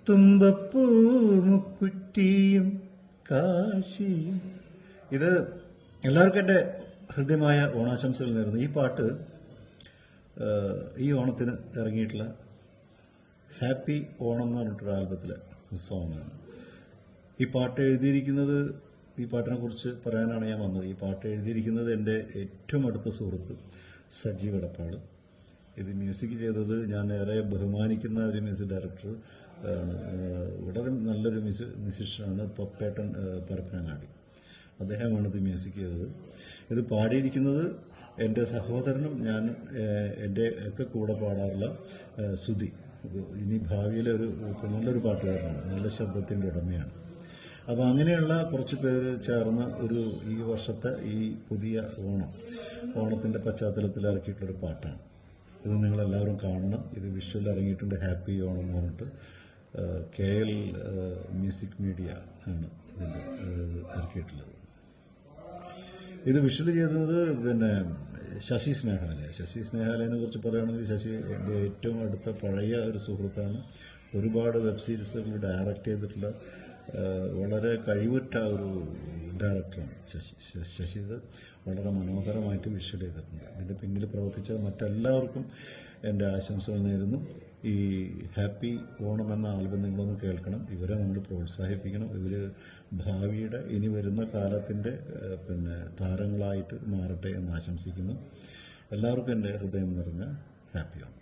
തുമ്പപ്പൂ മുക്കുറ്റിയും കാശിയും. ഇത് എല്ലാവർക്കും എൻ്റെ ഹൃദ്യമായ ഓണാശംസകൾ നേരുന്നു. ഈ പാട്ട് ഈ ഓണത്തിന് ഇറങ്ങിയിട്ടുള്ള ഹാപ്പി ഓണം എന്ന് പറഞ്ഞിട്ടൊരു ആൽബത്തിലെ സോങ്ങാണ്. ഈ പാട്ട് എഴുതിയിരിക്കുന്നത്, ഈ പാട്ടിനെ കുറിച്ച് പറയാനാണ് ഞാൻ വന്നത്. ഈ പാട്ട് എഴുതിയിരിക്കുന്നത് എൻ്റെ ഏറ്റവും അടുത്ത സുഹൃത്ത് സജീവ് എടപ്പാൾ. ഇത് മ്യൂസിക് ചെയ്തത് ഞാൻ ഏറെ ബഹുമാനിക്കുന്ന ഒരു മ്യൂസിക് ഡയറക്ടർ ആണ്. വളരെ നല്ലൊരു മ്യൂസിഷ്യനാണ് പപ്പേട്ടൻ പരപ്പനങ്ങാടി. അദ്ദേഹമാണ് ഇത് മ്യൂസിക് ചെയ്തത്. ഇത് പാടിയിരിക്കുന്നത് എൻ്റെ സഹോദരനും ഞാൻ എൻ്റെ ഒക്കെ കൂടെ പാടാറുള്ള സുധി. ഇനി ഭാവിയിലൊരു നല്ലൊരു പാട്ടുകാരനാണ്, നല്ല ശബ്ദത്തിൻ്റെ ഉടമയാണ്. അപ്പോൾ അങ്ങനെയുള്ള കുറച്ച് പേര് ചേർന്ന് ഈ വർഷത്തെ ഈ പുതിയ ഓണത്തിൻ്റെ പശ്ചാത്തലത്തിൽ ഇറക്കിയിട്ടുള്ളൊരു പാട്ടാണ്. ഇത് നിങ്ങളെല്ലാവരും കാണണം. ഇത് വിഷ്വൽ ഇറങ്ങിയിട്ടുണ്ട്. ഹാപ്പി ഓണം എന്ന് പറഞ്ഞിട്ട് KL മ്യൂസിക് മീഡിയ ആണ് ഇതിൻ്റെ ഇറക്കിയിട്ടുള്ളത്. ഇത് വിഷ്വൽ ചെയ്തത് ശശി സ്നേഹാലയനെ കുറിച്ച് പറയുകയാണെങ്കിൽ ശശി എൻ്റെ ഏറ്റവും അടുത്ത പഴയ ഒരു സുഹൃത്താണ്. ഒരുപാട് വെബ് സീരീസുകൾ ഡയറക്റ്റ് ചെയ്തിട്ടുള്ള വളരെ കഴിവുറ്റ ഒരു ഡയറക്ടറാണ് ശശി. ഇത് വളരെ മനോഹരമായിട്ട് വിഷ്വൽ ചെയ്തിട്ടുണ്ട്. ഇതിൻ്റെ പിന്നിൽ പ്രവർത്തിച്ച മറ്റെല്ലാവർക്കും എൻ്റെ ആശംസകൾ നേരുന്നു. ഈ ഹാപ്പി ഓണം എന്ന ആൽബം നിങ്ങളൊന്ന് കേൾക്കണം. ഇവരെ നമ്മൾ പ്രോത്സാഹിപ്പിക്കണം. ഇവർ ഭാവിയുടെ ഇനി വരുന്ന കാലത്തിൻ്റെ താരങ്ങളായിട്ട് മാറട്ടെ എന്ന് ആശംസിക്കുന്നു. എല്ലാവർക്കും എൻ്റെ ഹൃദയം നിറഞ്ഞ ഹാപ്പി ഓണം.